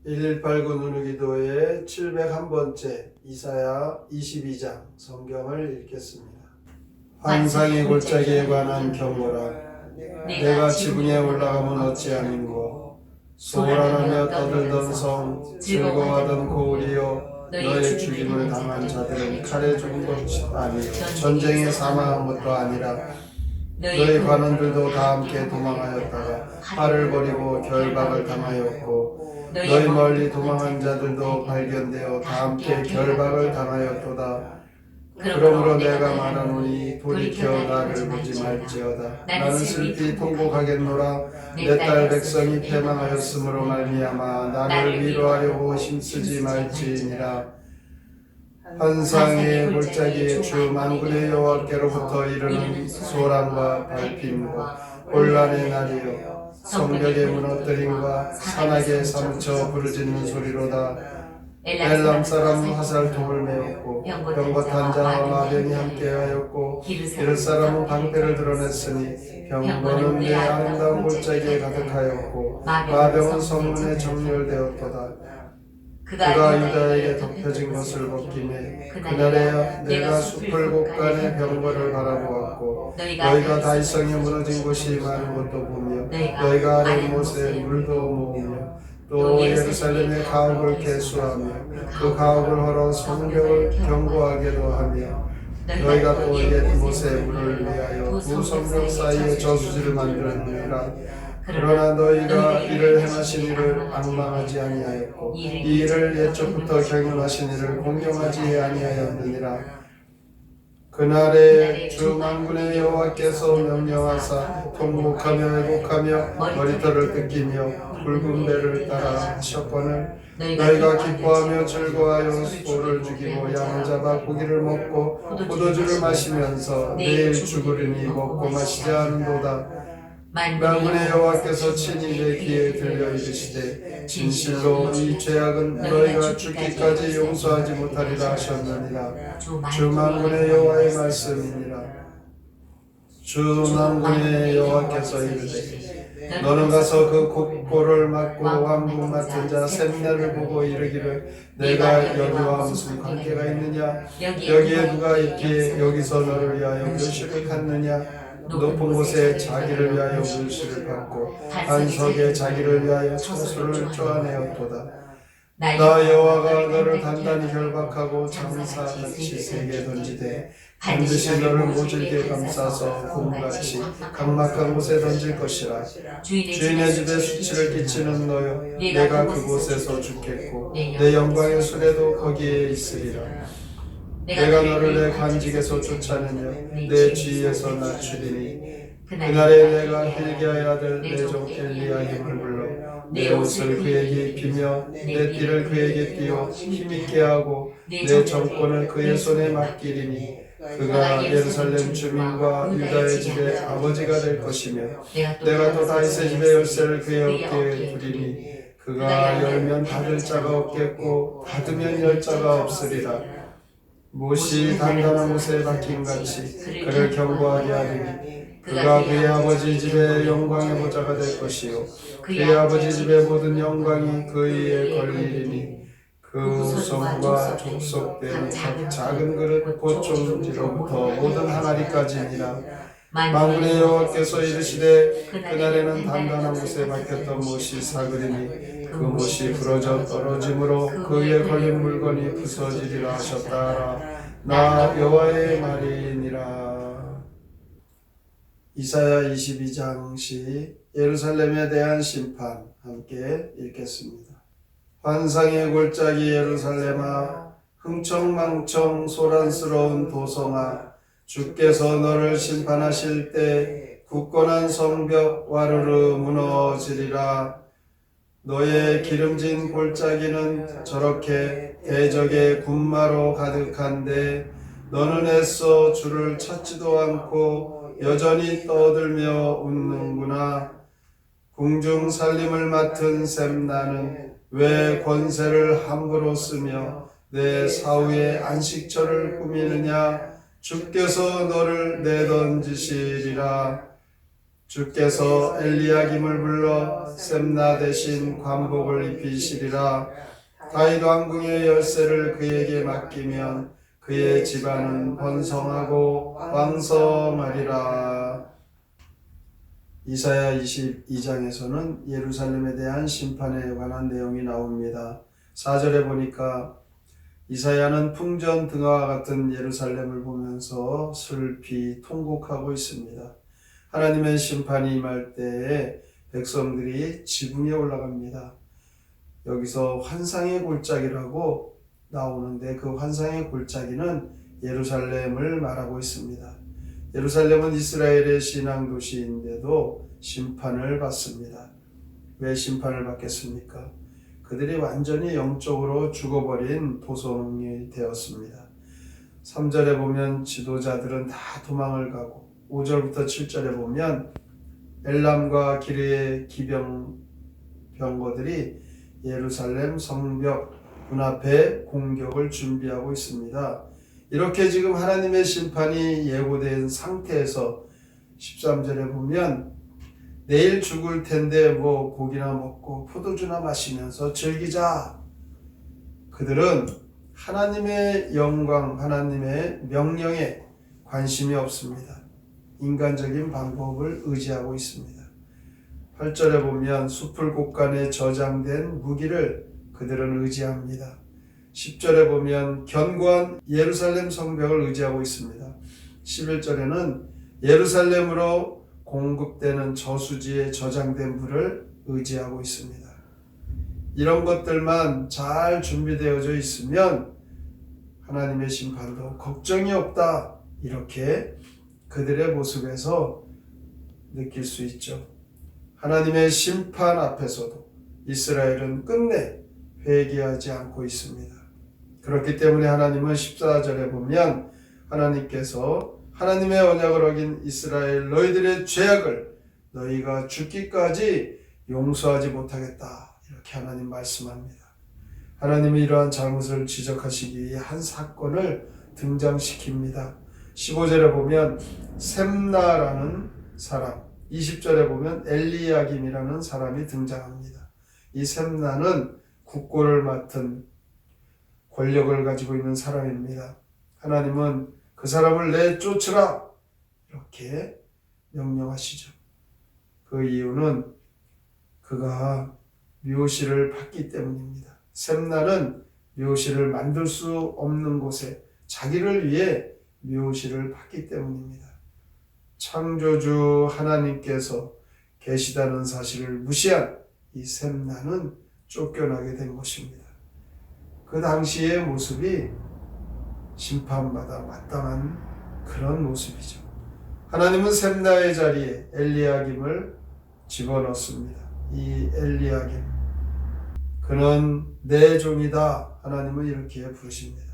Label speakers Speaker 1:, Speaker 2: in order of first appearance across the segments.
Speaker 1: 118구 누누기도의 701번째 이사야 22장 성경을 읽겠습니다. 환상의 골짜기에 관한 경고라. 내가 지붕에 올라가면 어찌하는고 소란하며 떠들던 성 즐거워하던 고울이여 너의 죽임을 당한 자들은 칼에 죽은 것이 아니요 전쟁에 사망한 것도 아니라 너희 관원들도 다 함께 도망하였다가 팔을 버리고 결박을 당하였고 너희 멀리 도망한 자들도 발견되어 다 함께 결박을 당하였도다. 그러므로 내가 말하노니 돌이켜 나를 보지 말지어다. 나는 슬피 통곡하겠노라. 내 딸 백성이 패망하였으므로 말미암아 나를 위로하려고 힘쓰지 말지니라. 환상의 골짜기에 주 만군의 여호와께로부터 이르는 소란과 발핌과 혼란의 날이요 성벽의 무너뜨림과 산악에 사무쳐 부르짖는 소리로다. 엘람 사람은 화살통을 메었고 병고탄 자와 마병이 함께하였고 기르 사람은 방패를 드러냈으니 병거는 내 아름다운 골짜기에 가득하였고 마병은 성문에 정렬되었도다. 그가 유다에게 덮여진 것을 벗기매 그날에 내가 숲을 곳간의 병거를 바라보았고 너희가 다윗성에 무너진 곳이 많은 것도 보며 너희가 아래 못에 물도 모으며 또 예루살렘의 가옥을 개수하며 그 가옥을 헐어 성벽을 견고하게도 하며 너희가 또 옛 못에 물을 위하여 두 성벽 사이에 저수지를 만들었느니라. 그러나 너희가 이를 행하신 이를 앙망하지 아니하였고 이 일을 옛적부터 경영하신 이를 공경하지 아니하였느니라. 그날에 주 만군의 여호와께서 명령하사 통곡하며 애곡하며 머리털을 뜯기며 붉은 배를 따라 하셨거늘 너희가 기뻐하며 즐거워하여 소를 죽이고 양을 잡아 고기를 먹고 포도주를 마시면서 내일 죽으리니 먹고 마시지 않은도다. 만군의 여호와께서 친히 내 귀에 들려 이르시되 진실로 이 죄악은 너희가 죽기까지 용서하지 못하리라 하셨느니라. 주 만군의 여호와의 말씀이니라. 주 만군의 여호와께서 이르되 너는 가서 그 곡고를 맡고 왕궁 맡은 자 셈냐를 보고 이르기를 내가 여기와 무슨 관계가 있느냐 여기에 누가 있기에 여기서 너를 위하여 묘실을 갖느냐 높은 곳에 자기를 위하여 물실을 받고 반석에 자기를 위하여 처소를 쪼아내었도다. 나 여호와가 너를 단단히 결박하고 장사같이 세게 던지되 반드시 너를 모질게 감싸서 곰같이 각막한 곳에 던질 것이라. 주인의 집에 수치를 끼치는 너여 내가 그곳에서 죽겠고 내 영광의 수레도 거기에 있으리라. 내가 너를 내 관직에서 쫓아내며 내 지위에서 낮추리니 그날에 내가 힐기야의 아들 내 종 엘리야힘을 불러 내 옷을 그에게 입히며 내 띠를 그에게 띄워 힘있게 하고 내 정권을 그의 손에 맡기리니 그가 예루살렘 주민과 유다의 집의 아버지가 될 것이며 내가 또 다윗의 집의 열쇠를 그의 어깨에 두리니 그가 열면 닫을 자가 없겠고 닫으면 열 자가 없으리라. 못이 단단한 못에 박힘같이 그를 견고하게 하리니 그가 그의 아버지 집의 영광의 보좌가 될 것이요 그의 아버지 집의 모든 영광이 그의 걸리리니 그 후손과 족속된 작은 그릇 곧 종지로부터 모든 항아리까지니라. 만군의 여호와께서 이르시되 그날에는 단단한 못에 박혔던 못이 사그리니 그 못이 부러져 떨어짐으로 그 위에 걸린 물건이 부서지리라 하셨다. 나 여호와의 말이니라. 이사야 22장시 예루살렘에 대한 심판 함께 읽겠습니다. 환상의 골짜기 예루살렘아 흥청망청 소란스러운 도성아 주께서 너를 심판하실 때 굳건한 성벽 와르르 무너지리라. 너의 기름진 골짜기는 저렇게 대적의 군마로 가득한데 너는 애써 주를 찾지도 않고 여전히 떠들며 웃는구나. 궁중 살림을 맡은 셈나는 왜 권세를 함부로 쓰며 내 사후의 안식처를 꾸미느냐. 주께서 너를 내던지시리라. 주께서 엘리야김을 불러 셈나 대신 관복을 입히시리라. 다윗 왕궁의 열쇠를 그에게 맡기면 그의 집안은 번성하고 왕성하리라. 이사야 22장에서는 예루살렘에 대한 심판에 관한 내용이 나옵니다. 4절에 보니까 이사야는 풍전등화와 같은 예루살렘을 보면서 슬피 통곡하고 있습니다. 하나님의 심판이 임할 때에 백성들이 지붕에 올라갑니다. 여기서 환상의 골짜기라고 나오는데 그 환상의 골짜기는 예루살렘을 말하고 있습니다. 예루살렘은 이스라엘의 신앙 도시인데도 심판을 받습니다. 왜 심판을 받겠습니까? 그들이 완전히 영적으로 죽어버린 도성이 되었습니다. 3절에 보면 지도자들은 다 도망을 가고 5절부터 7절에 보면 엘람과 기르의 병거들이 예루살렘 성벽 문 앞에 공격을 준비하고 있습니다. 이렇게 지금 하나님의 심판이 예고된 상태에서 13절에 보면 내일 죽을 텐데 뭐 고기나 먹고 포도주나 마시면서 즐기자. 그들은 하나님의 영광, 하나님의 명령에 관심이 없습니다. 인간적인 방법을 의지하고 있습니다. 8절에 보면 숲을 곳간에 저장된 무기를 그들은 의지합니다. 10절에 보면 견고한 예루살렘 성벽을 의지하고 있습니다. 11절에는 예루살렘으로 공급되는 저수지에 저장된 물을 의지하고 있습니다. 이런 것들만 잘 준비되어져 있으면 하나님의 심판도 걱정이 없다. 이렇게 그들의 모습에서 느낄 수 있죠. 하나님의 심판 앞에서도 이스라엘은 끝내 회개하지 않고 있습니다. 그렇기 때문에 하나님은 14절에 보면 하나님께서 하나님의 언약을 어긴 이스라엘 너희들의 죄악을 너희가 죽기까지 용서하지 못하겠다. 이렇게 하나님 말씀합니다. 하나님이 이러한 잘못을 지적하시기 위해 한 사건을 등장시킵니다. 15절에 보면 셈나라는 사람, 20절에 보면 엘리야김이라는 사람이 등장합니다. 이 셈나는 국고를 맡은 권력을 가지고 있는 사람입니다. 하나님은 그 사람을 내쫓으라 이렇게 명령하시죠. 그 이유는 그가 묘시를 받기 때문입니다. 셈나는 묘시를 만들 수 없는 곳에 자기를 위해 묘시를 받기 때문입니다. 창조주 하나님께서 계시다는 사실을 무시한 이 셈나는 쫓겨나게 된 것입니다. 그 당시의 모습이 심판받아 마땅한 그런 모습이죠. 하나님은 셈나의 자리에 엘리야김을 집어넣습니다. 이 엘리야김, 그는 내 종이다. 하나님은 이렇게 부르십니다.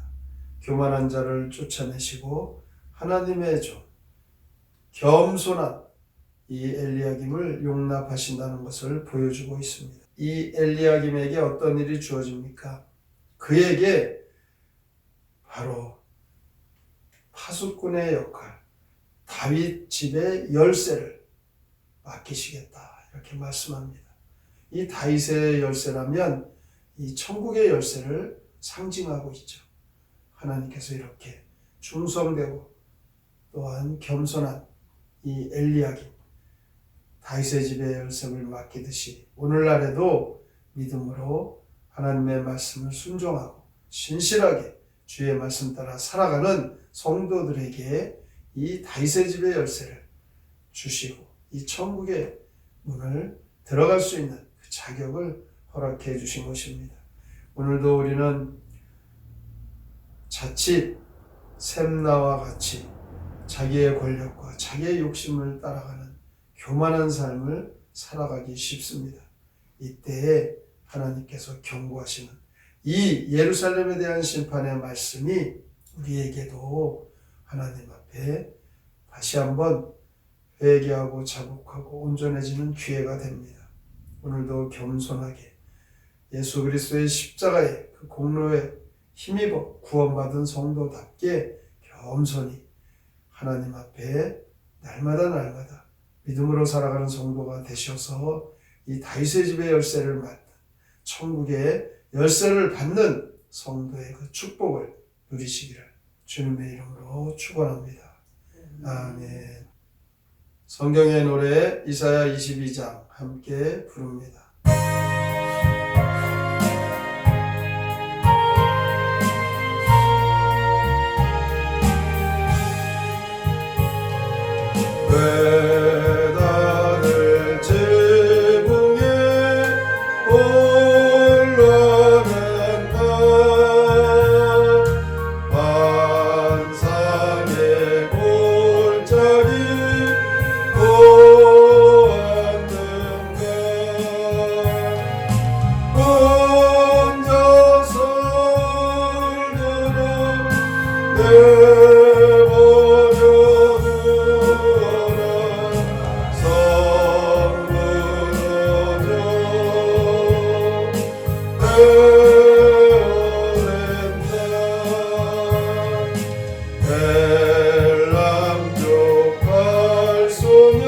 Speaker 1: 교만한 자를 쫓아내시고 하나님의 종, 겸손한 이 엘리야김을 용납하신다는 것을 보여주고 있습니다. 이 엘리야김에게 어떤 일이 주어집니까? 그에게 바로 파수꾼의 역할, 다윗 집의 열쇠를 맡기시겠다 이렇게 말씀합니다. 이 다윗의 열쇠라면 이 천국의 열쇠를 상징하고 있죠. 하나님께서 이렇게 충성되고 또한 겸손한 이 엘리야김, 다윗의 집의 열쇠를 맡기듯이 오늘날에도 믿음으로 하나님의 말씀을 순종하고 신실하게 주의 말씀 따라 살아가는 성도들에게 이 다윗의 집의 열쇠를 주시고 이 천국의 문을 들어갈 수 있는 그 자격을 허락해 주신 것입니다. 오늘도 우리는 자칫 셈나와 같이 자기의 권력과 자기의 욕심을 따라가는 교만한 삶을 살아가기 쉽습니다. 이때에 하나님께서 경고하시는 이 예루살렘에 대한 심판의 말씀이 우리에게도 하나님 앞에 다시 한번 회개하고 자복하고 온전해지는 기회가 됩니다. 오늘도 겸손하게 예수 그리스도의 십자가의 그 공로에 힘입어 구원받은 성도답게 겸손히 하나님 앞에 날마다 믿음으로 살아가는 성도가 되셔서 이 다윗의 집의 열쇠를 맡는 천국의 열쇠를 받는 성도의 그 축복을 누리시기를 주님의 이름으로 축원합니다. 아멘. 성경의 노래 이사야 22장 함께 부릅니다. 외다들 지붕에 올라간다. 환상의 골짜기 보았는가. 혼자서 엘람족 발소녀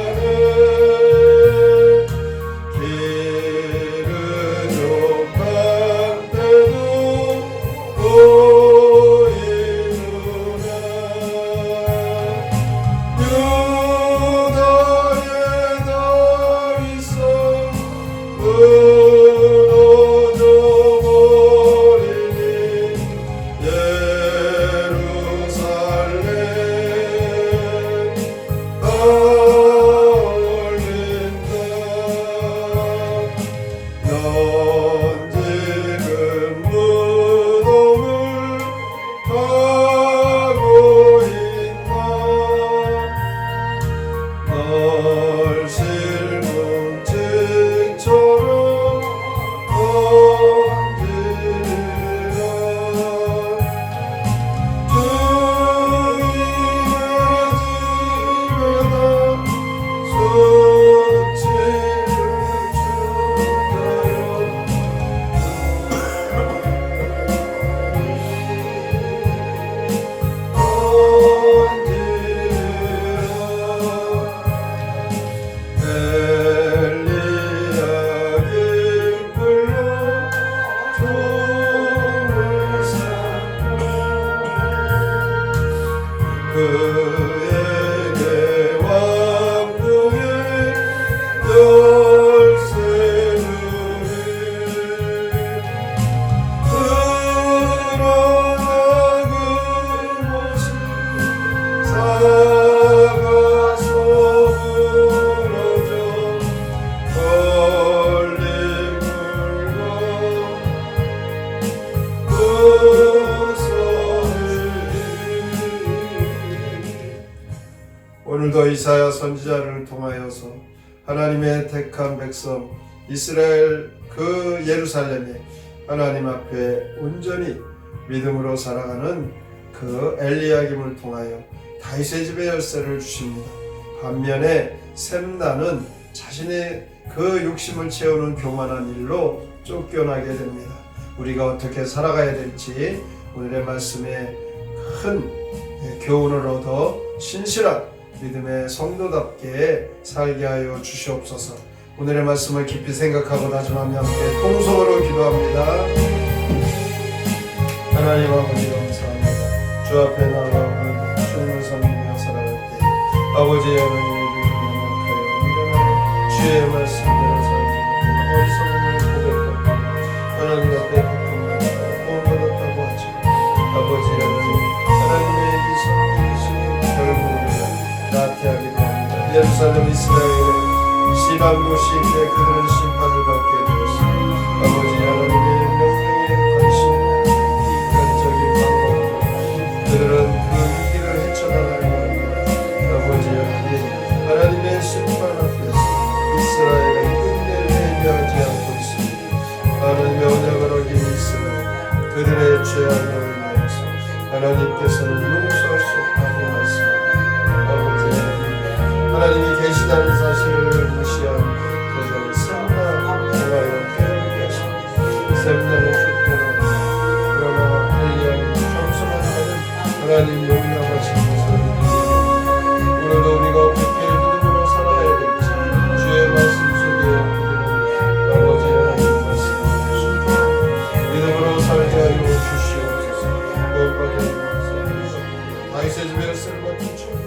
Speaker 1: 공격하네. 기르족 강태도 보이누라. 유다의 다윗성 무너져 버리니 예루살렘 떠올린다. 넌 지금 무덤을 가고 있나. 널 실문책처럼 던지리라. 주님의 집에다 수치를 그에게 왕궁의 열쇠를 드러나 그곳이 사가서 부러져 걸린 물건 오늘도 이사야 선지자를 통하여서 하나님의 택한 백성 이스라엘 그 예루살렘에 하나님 앞에 온전히 믿음으로 살아가는 그 엘리야김을 통하여 다윗의 집의 열쇠를 주십니다. 반면에 셈나는 자신의 그 욕심을 채우는 교만한 일로 쫓겨나게 됩니다. 우리가 어떻게 살아가야 될지 오늘의 말씀에 큰 교훈을 얻어 신실한 믿음의 성도답게 살게 하여 주시옵소서. 오늘의 말씀을 깊이 생각하고 다짐하며 함께 통성으로 기도합니다. 하나님 아버지 감사합니다. 주 앞에 나아가 주님을 섬기며 살아갈 때 아버지 하나님의 이름을 명확하여 일어나여 주의 말씀대로 살고 어리석음을 고백하고 하나님 앞에 부푼받아 구원받았다고 하지만 아버지 하나님의 이 성기심이 결국은 나태하게 됩니다. 예루살렘 이스라엘의 신앙 도시인데 그들은 심판을 받게 되었습니다. 아버지 하나님의 명령에 관심과 인간적인 방법으로 그들은 그 위기를 헤쳐나가려고 합니다. 아버지 하나님의 심판 앞에서 이스라엘의 끝내를 예비하지 않고 있습니다. 하나님의 언약을 어긴 이스라엘 그들의 죄악을 인하여서 하나님께서는 용서할 수 없다고 말씀합니다. 아버지 하나님이 계시다는 사실을 무시한 그들을 셈나 통하여 깨우게 하십니다. 셈나는 죽더라 그러나 엘리야는 겸손한 자는 하나님 용납하신 것을 제 집에 쓸모없는